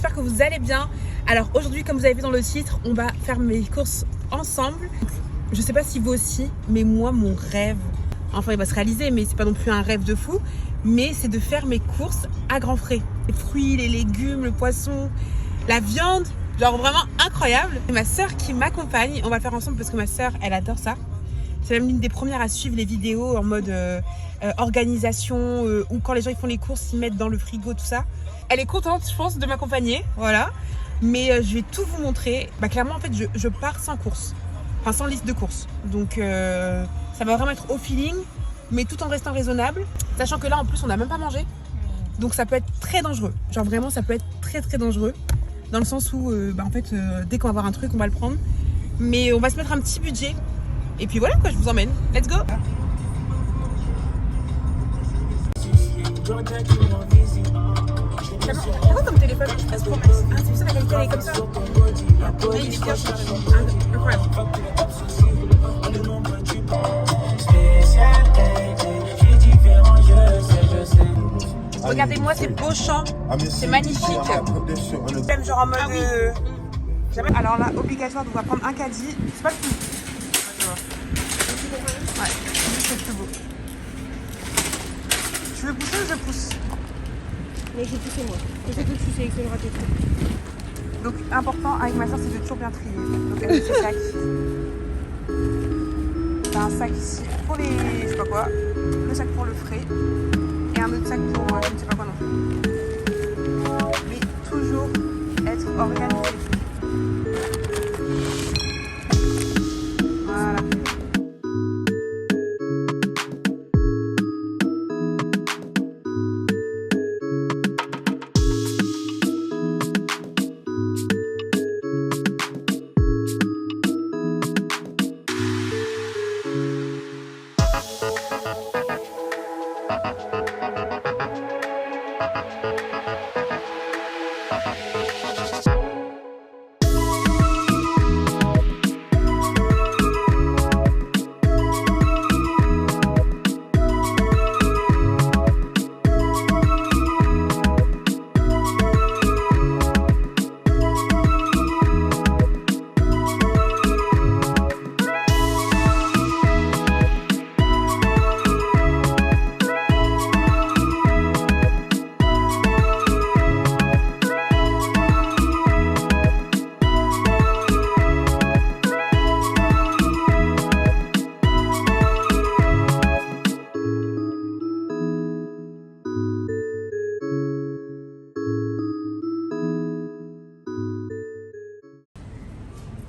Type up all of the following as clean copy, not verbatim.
j'espère que vous allez bien. Alors aujourd'hui, comme vous avez vu dans le titre, on va faire mes courses ensemble. Je sais pas si vous aussi, mais moi mon rêve, enfin il va se réaliser, mais c'est pas non plus un rêve de fou, mais c'est de faire mes courses à grands frais. Les fruits, les légumes, le poisson, la viande, genre vraiment incroyable. C'est ma soeur qui m'accompagne, on va le faire ensemble parce que ma soeur elle adore ça. C'est même l'une des premières à suivre les vidéos en mode organisation ou quand les gens ils font les courses, ils mettent dans le frigo, tout ça. Elle est contente, je pense, de m'accompagner, voilà. Mais je vais tout vous montrer. Clairement, en fait, je pars sans course, enfin sans liste de courses. Donc ça va vraiment être au feeling, mais tout en restant raisonnable. Sachant que là, en plus, on n'a même pas mangé. Donc ça peut être très dangereux. Genre vraiment, ça peut être très très dangereux. Dans le sens où, en fait, dès qu'on va avoir un truc, on va le prendre. Mais on va se mettre un petit budget. Et puis voilà quoi, je vous emmène. Let's go. C'est quoi comme téléphone? Ah, c'est pour ça la qualité elle est comme ça. Mais il est bien, incroyable. Regardez-moi ces beaux champs, c'est magnifique. Même genre en mode... Alors là, obligatoire, donc on va prendre un caddie. C'est pas le plus. Ouais, c'est le plus beau. Tu veux pousser ou je pousse? Mais je vais pousser moi. Je sais que tu sélectionneras tes trucs. Donc important avec ma soeur, c'est de toujours bien trier. Donc elle a ses sacs. T'as un sac ici pour les... je sais pas quoi. Le sac pour le frais. Et un autre sac pour je ne sais pas quoi non plus. Mais toujours être organisé. Voilà.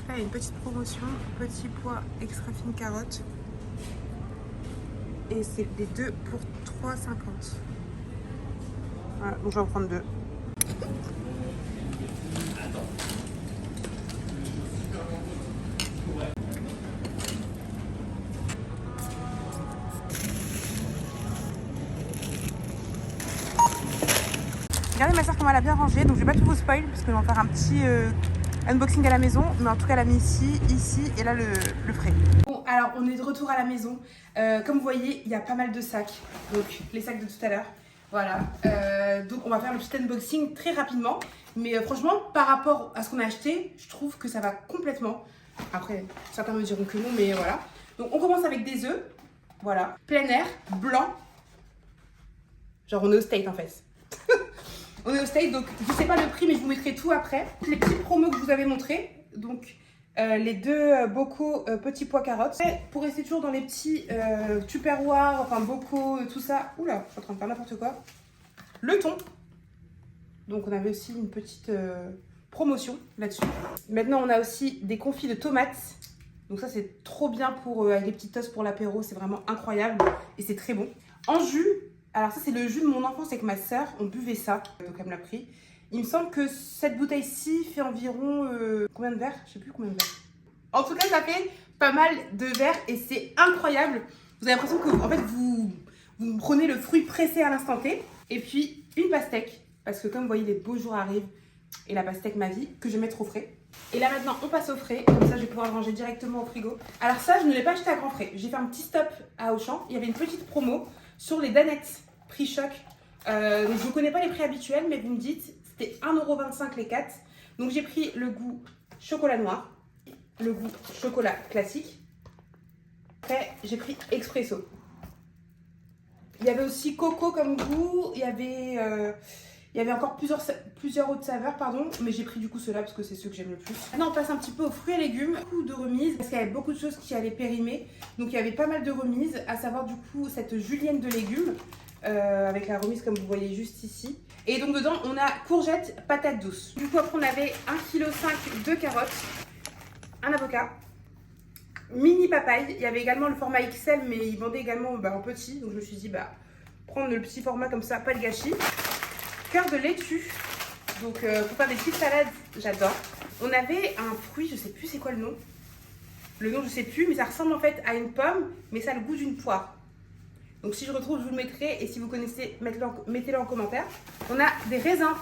Là, il y a une petite promotion, petit pois extra fine carotte. Et c'est les deux pour 3,50. Voilà, donc je vais en prendre deux. Regardez ma soeur comment elle a bien rangé, donc je vais pas tout vous spoil parce que je vais en faire un petit unboxing à la maison, mais en tout cas elle a mis ici et là le frais. Bon alors on est de retour à la maison, comme vous voyez il y a pas mal de sacs, donc les sacs de tout à l'heure, voilà, donc on va faire le petit unboxing très rapidement, mais franchement par rapport à ce qu'on a acheté, je trouve que ça va complètement, après certains me diront que non mais voilà, donc on commence avec des œufs, voilà, plein air, blanc, genre on est au State en fait. On est au State, donc je ne sais pas le prix, mais je vous mettrai tout après. Les petits promos que je vous avais montrés, donc les deux bocaux petits pois carottes. Et pour rester toujours dans les petits tupperwares, enfin bocaux, tout ça. Oula, je suis en train de faire n'importe quoi. Le thon. Donc on avait aussi une petite promotion là-dessus. Maintenant on a aussi des confits de tomates. Donc ça c'est trop bien pour avec des petites toasts pour l'apéro, c'est vraiment incroyable et c'est très bon. En jus. Alors ça c'est le jus de mon enfance avec ma soeur, on buvait ça, donc elle me l'a pris. Il me semble que cette bouteille-ci fait environ, combien de verres? Je sais plus combien de verres. En tout cas ça fait pas mal de verres et c'est incroyable. Vous avez l'impression que en fait, vous prenez le fruit pressé à l'instant T. Et puis une pastèque, parce que comme vous voyez les beaux jours arrivent et la pastèque ma vie, que je vais mettre au frais. Et là maintenant on passe au frais, comme ça je vais pouvoir le ranger directement au frigo. Alors ça je ne l'ai pas acheté à grand frais, j'ai fait un petit stop à Auchan, il y avait une petite promo sur les danettes prix choc. Donc je ne connais pas les prix habituels, mais vous me dites, C'était 1,25 € les 4. Donc j'ai pris le goût chocolat noir, le goût chocolat classique. Après, j'ai pris expresso. Il y avait aussi coco comme goût. Il y avait encore plusieurs autres saveurs, pardon. Mais j'ai pris du coup ceux-là parce que c'est ceux que j'aime le plus. Maintenant, on passe un petit peu aux fruits et légumes. Beaucoup de remises parce qu'il y avait beaucoup de choses qui allaient périmer. Donc il y avait pas mal de remises, à savoir du coup cette julienne de légumes. Avec la remise comme vous voyez juste ici. Et donc dedans, on a courgettes, patates douces. Du coup, après, on avait 1,5 kg de carottes, un avocat, mini papaye. Il y avait également le format XL, mais ils vendaient également en petit. Donc je me suis dit, prendre le petit format comme ça, pas de gâchis. Cœur de laitue. Donc pour faire des petites salades, j'adore. On avait un fruit, je sais plus c'est quoi le nom. Le nom, je sais plus, mais ça ressemble en fait à une pomme, mais ça a le goût d'une poire. Donc si je retrouve, je vous le mettrai. Et si vous connaissez, mettez-le en commentaire. On a des raisins.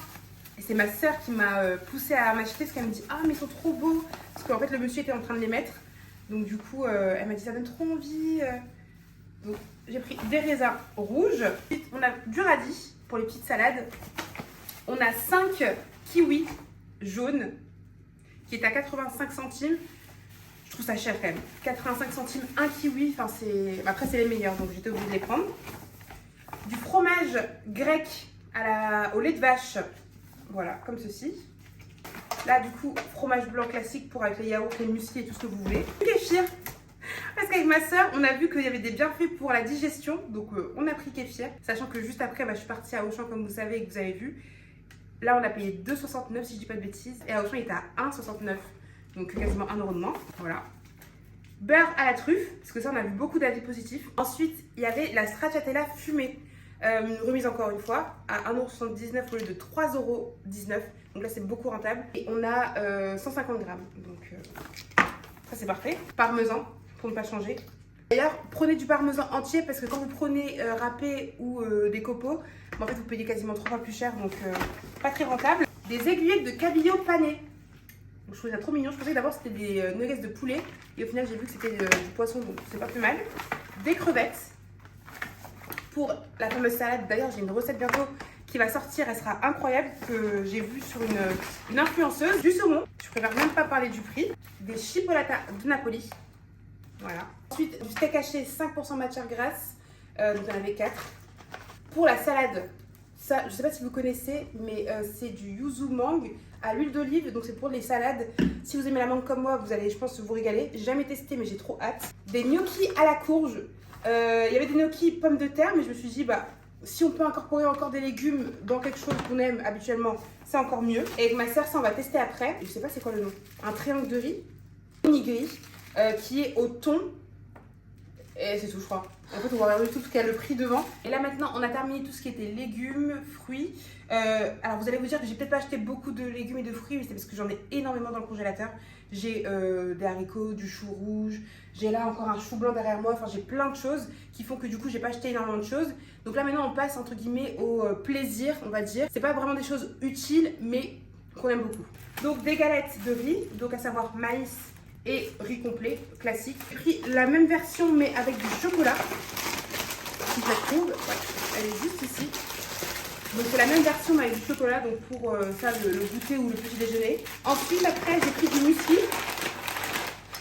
Et c'est ma soeur qui m'a poussé à m'acheter parce qu'elle me dit « Ah, mais ils sont trop beaux !» Parce qu'en fait, le monsieur était en train de les mettre. Donc du coup, elle m'a dit « Ça donne trop envie !» Donc j'ai pris des raisins rouges. Ensuite, on a du radis pour les petites salades. On a 5 kiwis jaunes qui est à 85 centimes. Je trouve ça cher quand même. 85 centimes, un kiwi. Enfin, après, c'est les meilleurs, donc j'étais obligée de les prendre. Du fromage grec au lait de vache. Voilà, comme ceci. Là, du coup, fromage blanc classique pour avec les yaourts, les muesli et tout ce que vous voulez. Du kéfir. Parce qu'avec ma soeur, on a vu qu'il y avait des bienfaits pour la digestion. Donc, on a pris kéfir. Sachant que juste après, je suis partie à Auchan, comme vous savez et que vous avez vu. Là, on a payé 2,69 si je dis pas de bêtises. Et à Auchan, il était à 1,69. Donc quasiment 1 € de moins, voilà. Beurre à la truffe, parce que ça on a vu beaucoup d'avis positifs. Ensuite, il y avait la stracciatella fumée, une remise encore une fois, à 1,79 € au lieu de 3,19 €. Donc là c'est beaucoup rentable. Et on a 150 grammes, donc ça c'est parfait. Parmesan, pour ne pas changer. D'ailleurs, prenez du parmesan entier, parce que quand vous prenez râpé ou des copeaux, en fait vous payez quasiment 3 fois plus cher, donc pas très rentable. Des aiguillettes de cabillaud pané. Donc, je trouvais ça trop mignon. Je pensais que d'abord c'était des nuggets de poulet. Et au final j'ai vu que c'était du poisson, donc c'est pas plus mal. Des crevettes pour la fameuse salade. D'ailleurs j'ai une recette bientôt qui va sortir. Elle sera incroyable, que j'ai vue sur une influenceuse. Du saumon. Je préfère même pas parler du prix. Des chipolatas de Napoli. Voilà. Ensuite du steak haché 5% matière grasse. Donc il y en avait 4. Pour la salade. Ça, je sais pas si vous connaissez, mais c'est du yuzu mangue à l'huile d'olive, donc c'est pour les salades. Si vous aimez la mangue comme moi, vous allez, je pense, vous régaler. J'ai jamais testé, mais j'ai trop hâte. Des gnocchis à la courge. Il y avait des gnocchis pommes de terre, mais je me suis dit, si on peut incorporer encore des légumes dans quelque chose qu'on aime habituellement, c'est encore mieux. Et avec ma soeur, ça, on va tester après. Je sais pas c'est quoi le nom. Un triangle de riz, onigiri, qui est au thon. Et c'est tout, je crois. En fait, on va regarder tout ce qu'il y a le prix devant. Et là, maintenant, on a terminé tout ce qui était légumes, fruits. Alors, vous allez vous dire que j'ai peut-être pas acheté beaucoup de légumes et de fruits, mais c'est parce que j'en ai énormément dans le congélateur. J'ai des haricots, du chou rouge. J'ai là encore un chou blanc derrière moi. Enfin, j'ai plein de choses qui font que du coup, j'ai pas acheté énormément de choses. Donc là, maintenant, on passe entre guillemets au plaisir, on va dire. C'est pas vraiment des choses utiles, mais qu'on aime beaucoup. Donc, des galettes de riz, donc à savoir maïs et riz complet, classique. J'ai pris la même version mais avec du chocolat. Si je la trouve, ouais, elle est juste ici. Donc c'est la même version mais avec du chocolat, donc pour ça le goûter ou le petit déjeuner. Ensuite après j'ai pris du muesli.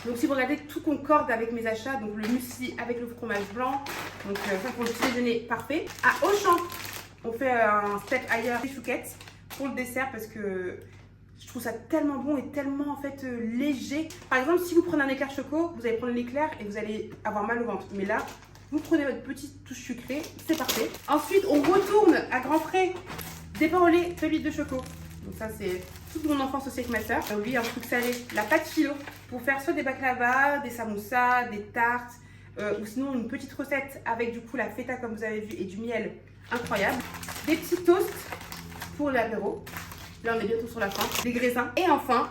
Donc si vous regardez, tout concorde avec mes achats. Donc le muesli avec le fromage blanc. Donc ça pour le petit déjeuner, parfait. À Auchan, on fait un steak ailleurs des chouquettes pour le dessert parce que je trouve ça tellement bon et tellement en fait léger. Par exemple, si vous prenez un éclair choco, vous allez prendre l'éclair et vous allez avoir mal au ventre. Mais là, vous prenez votre petite touche sucrée, c'est parfait. Ensuite, on retourne à grands frais des pains au lait, pépites de choco. Donc ça, c'est toute mon enfance aussi avec ma soeur. Oui, un truc salé, la pâte philo pour faire soit des baklava, des samoussas, des tartes, ou sinon une petite recette avec du coup la feta comme vous avez vu et du miel, incroyable. Des petits toasts pour l'apéro. Là, on est bientôt sur la fin. Des graissins. Et enfin,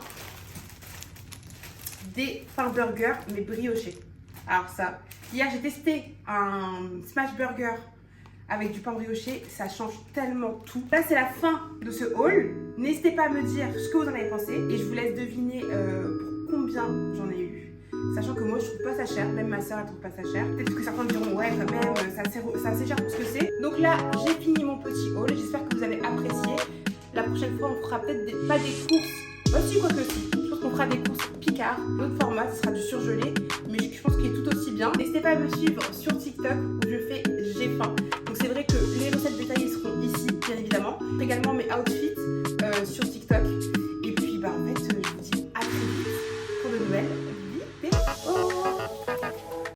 des pains burgers, mais briochés. Alors ça, hier, j'ai testé un smash burger avec du pain brioché. Ça change tellement tout. Là, c'est la fin de ce haul. N'hésitez pas à me dire ce que vous en avez pensé. Et je vous laisse deviner pour combien j'en ai eu. Sachant que moi, je trouve pas ça cher. Même ma soeur, elle trouve pas ça cher. Peut-être que certains me diront, ouais, quand même, c'est assez cher pour ce que c'est. Donc là, j'ai fini mon petit haul. J'espère que vous avez apprécié. La prochaine fois, on fera peut-être pas des courses, aussi quoi que si. Je pense qu'on fera des courses Picard, l'autre format, ce sera du surgelé, mais je pense qu'il est tout aussi bien. N'hésitez pas à me suivre sur TikTok où je fais J'ai faim. Donc c'est vrai que